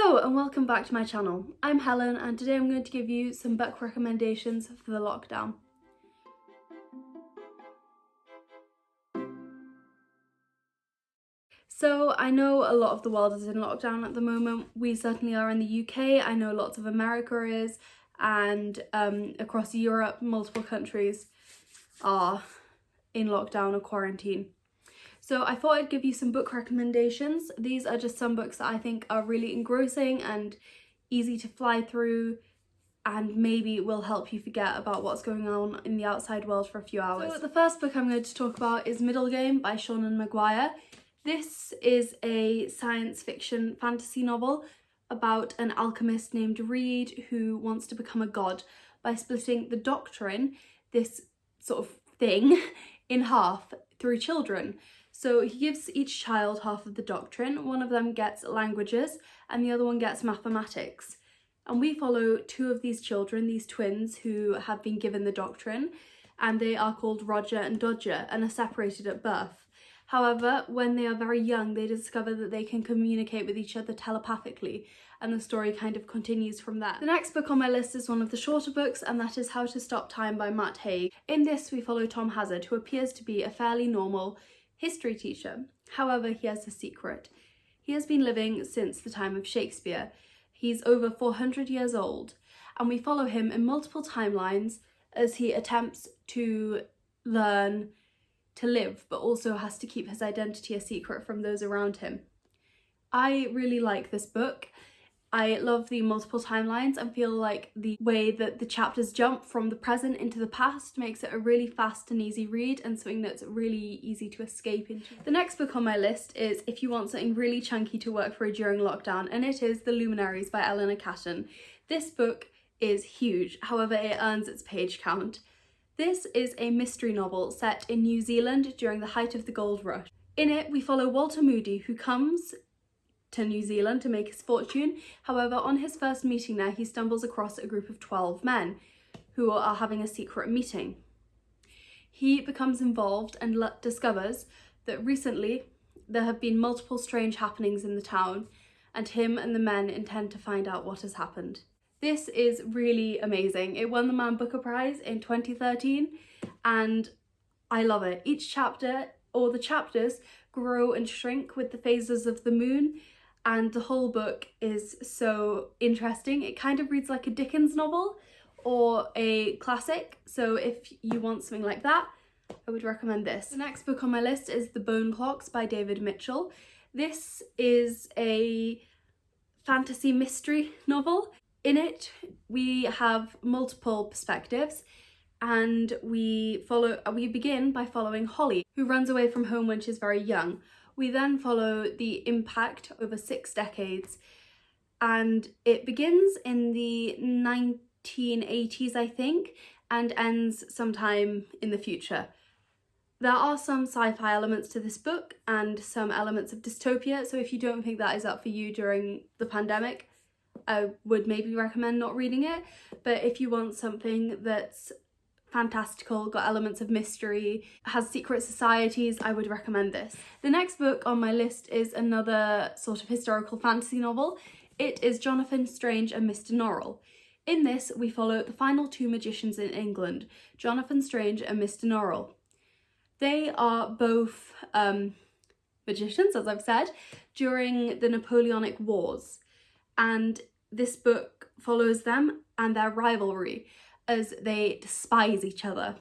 Hello and welcome back to my channel. I'm Helen and today I'm going to give you some book recommendations for the lockdown. So I know a lot of the world is in lockdown at the moment. We certainly are in the UK. I know lots of America is, and across Europe multiple countries are in lockdown or quarantine. So I thought I'd give you some book recommendations. These are just some books that I think are really engrossing and easy to fly through and maybe will help you forget about what's going on in the outside world for a few hours. So the first book I'm going to talk about is Middlegame by Seanan McGuire. This is a science fiction fantasy novel about an alchemist named Reed who wants to become a god by splitting the doctrine, this sort of thing, in half through children. So he gives each child half of the doctrine. One of them gets languages and the other one gets mathematics. And we follow two of these children, these twins, who have been given the doctrine, and they are called Roger and Dodger and are separated at birth. However, when they are very young, they discover that they can communicate with each other telepathically, and the story kind of continues from there. The next book on my list is one of the shorter books, and that is How to Stop Time by Matt Haig. In this, we follow Tom Hazard, who appears to be a fairly normal history teacher. However, he has a secret. He has been living since the time of Shakespeare. He's over 400 years old, and we follow him in multiple timelines as he attempts to learn to live, but also has to keep his identity a secret from those around him. I really like this book. I love the multiple timelines and feel like the way that the chapters jump from the present into the past makes it a really fast and easy read and something that's really easy to escape into. The next book on my list is if you want something really chunky to work through during lockdown, and it is The Luminaries by Eleanor Catton. This book is huge, however it earns its page count. This is a mystery novel set in New Zealand during the height of the gold rush. In it, we follow Walter Moody, who comes to New Zealand to make his fortune. However, on his first meeting there, he stumbles across a group of 12 men who are having a secret meeting. He becomes involved and discovers that recently there have been multiple strange happenings in the town, and him and the men intend to find out what has happened. This is really amazing. It won the Man Booker Prize in 2013 and I love it. Each chapter, or the chapters, grow and shrink with the phases of the moon, and the whole book is so interesting. It kind of reads like a Dickens novel or a classic, so if you want something like that, I would recommend this. The next book on my list is The Bone Clocks by David Mitchell. This is a fantasy mystery novel. In it, we have multiple perspectives, and we begin by following Holly, who runs away from home when she's very young. We then follow the impact over 6 decades, and it begins in the 1980s, I think, and ends sometime in the future. There are some sci-fi elements to this book and some elements of dystopia, so if you don't think that is up for you during the pandemic, I would maybe recommend not reading it. But if you want something that's fantastical, got elements of mystery, has secret societies, I would recommend this. The next book on my list is another sort of historical fantasy novel. It is Jonathan Strange and Mr. Norrell. In this, we follow the final 2 magicians in England, Jonathan Strange and Mr. Norrell. They are both magicians, as I've said, during the Napoleonic Wars, and this book follows them and their rivalry as they despise each other.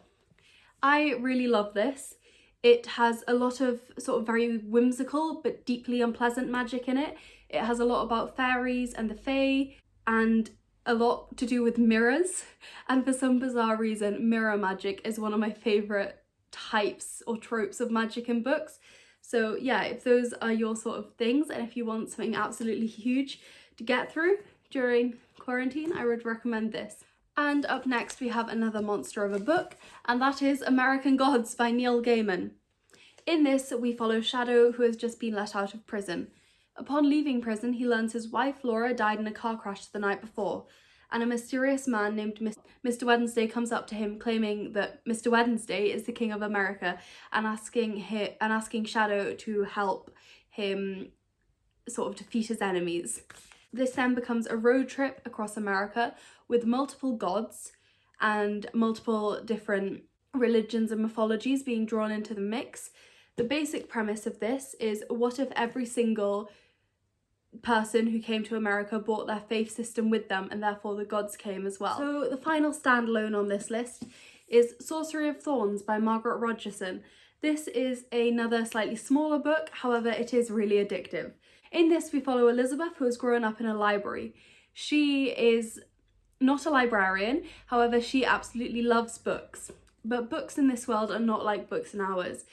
I really love this. It has a lot of sort of very whimsical but deeply unpleasant magic in it. It has a lot about fairies and the fae and a lot to do with mirrors, and for some bizarre reason mirror magic is one of my favourite types or tropes of magic in books. So yeah, if those are your sort of things and if you want something absolutely huge to get through during quarantine, I would recommend this. And up next we have another monster of a book, and that is American Gods by Neil Gaiman. In this, we follow Shadow, who has just been let out of prison. Upon leaving prison, he learns his wife Laura died in a car crash the night before, and a mysterious man named Mr. Wednesday comes up to him claiming that Mr. Wednesday is the King of America and asking Shadow to help him sort of defeat his enemies. This then becomes a road trip across America with multiple gods and multiple different religions and mythologies being drawn into the mix. The basic premise of this is, what if every single person who came to America brought their faith system with them, and therefore the gods came as well. So the final standalone on this list is Sorcery of Thorns by Margaret Rogerson. This is another slightly smaller book, however it is really addictive. In this we follow Elizabeth, who has grown up in a library. She is not a librarian, however she absolutely loves books. But books in this world are not like books in ours.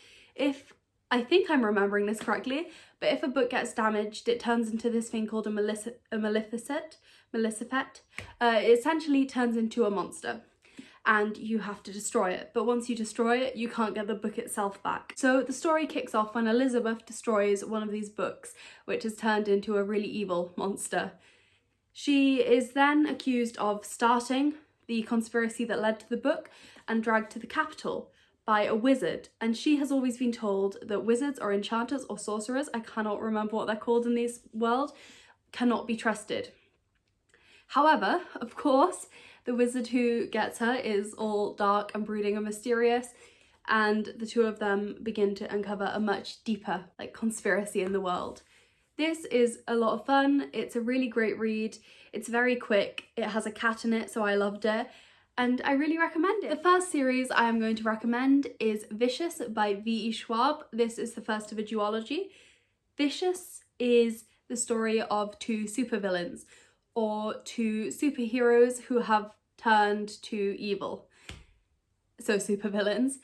I think I'm remembering this correctly, but if a book gets damaged, it turns into this thing called a maleficet. It essentially turns into a monster, and you have to destroy it. But once you destroy it, you can't get the book itself back. So the story kicks off when Elizabeth destroys one of these books, which is turned into a really evil monster. She is then accused of starting the conspiracy that led to the book and dragged to the capital by a wizard, and she has always been told that wizards or enchanters or sorcerers, I cannot remember what they're called in this world, cannot be trusted. However, of course, the wizard who gets her is all dark and brooding and mysterious, and the two of them begin to uncover a much deeper conspiracy in the world. This is a lot of fun. It's a really great read. It's very quick. It has a cat in it, so I loved it, and I really recommend it. The first series I am going to recommend is Vicious by V.E. Schwab. This is the first of a duology. Vicious is the story of two supervillains, or two superheroes who have turned to evil. So supervillains.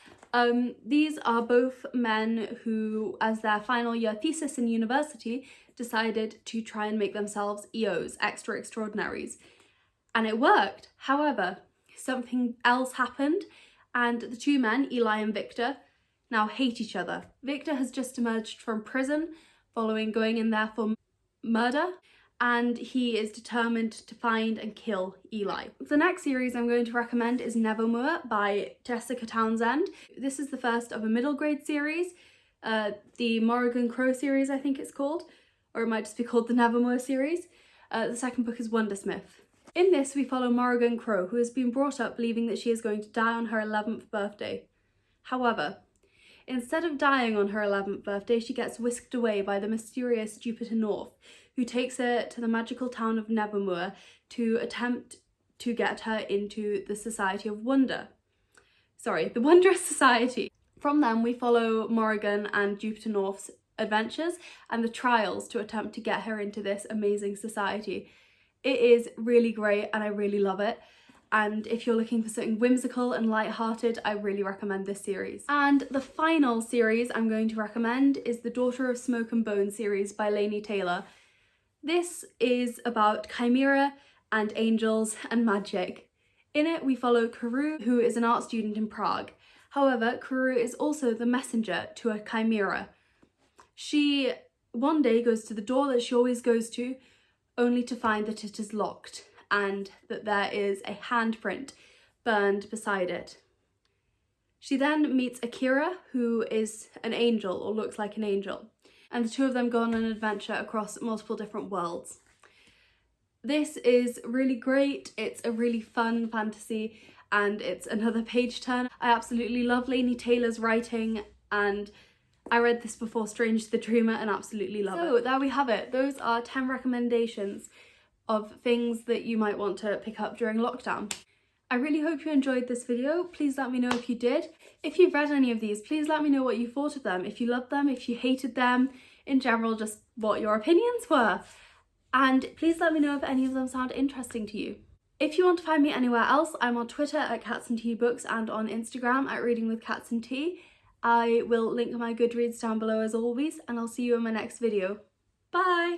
These are both men who, as their final year thesis in university, decided to try and make themselves EOs, extra extraordinaries. And it worked. However, something else happened, and the two men, Eli and Victor, now hate each other. Victor has just emerged from prison following going in there for murder, and he is determined to find and kill Eli. The next series I'm going to recommend is Nevermore by Jessica Townsend. This is the first of a middle grade series, the Morrigan Crow series I think it's called, or it might just be called the Nevermore series. The second book is Wondersmith. In this we follow Morrigan Crow, who has been brought up believing that she is going to die on her 11th birthday. However, instead of dying on her 11th birthday, she gets whisked away by the mysterious Jupiter North, who takes her to the magical town of Nevermore to attempt to get her into the Society of Wonder. The Wondrous Society. From them we follow Morrigan and Jupiter North's adventures and the trials to attempt to get her into this amazing society. It is really great and I really love it. And if you're looking for something whimsical and light-hearted, I really recommend this series. And the final series I'm going to recommend is the Daughter of Smoke and Bone series by Laini Taylor. This is about chimera and angels and magic. In it we follow Karou, who is an art student in Prague. However, Karou is also the messenger to a chimera. She one day goes to the door that she always goes to, only to find that it is locked and that there is a handprint burned beside it. She then meets Akira, who is an angel, or looks like an angel, and the two of them go on an adventure across multiple different worlds. This is really great. It's a really fun fantasy, and it's another page turn. I absolutely love Laini Taylor's writing, and I read this before Strange the Dreamer and absolutely love it. So there we have it. Those are 10 recommendations of things that you might want to pick up during lockdown. I really hope you enjoyed this video. Please let me know if you did. If you've read any of these, please let me know what you thought of them. If you loved them, if you hated them, in general, just what your opinions were. And please let me know if any of them sound interesting to you. If you want to find me anywhere else, I'm on Twitter at Cats and Tea Books and on Instagram at Reading with Cats and Tea. I will link my Goodreads down below as always, and I'll see you in my next video. Bye!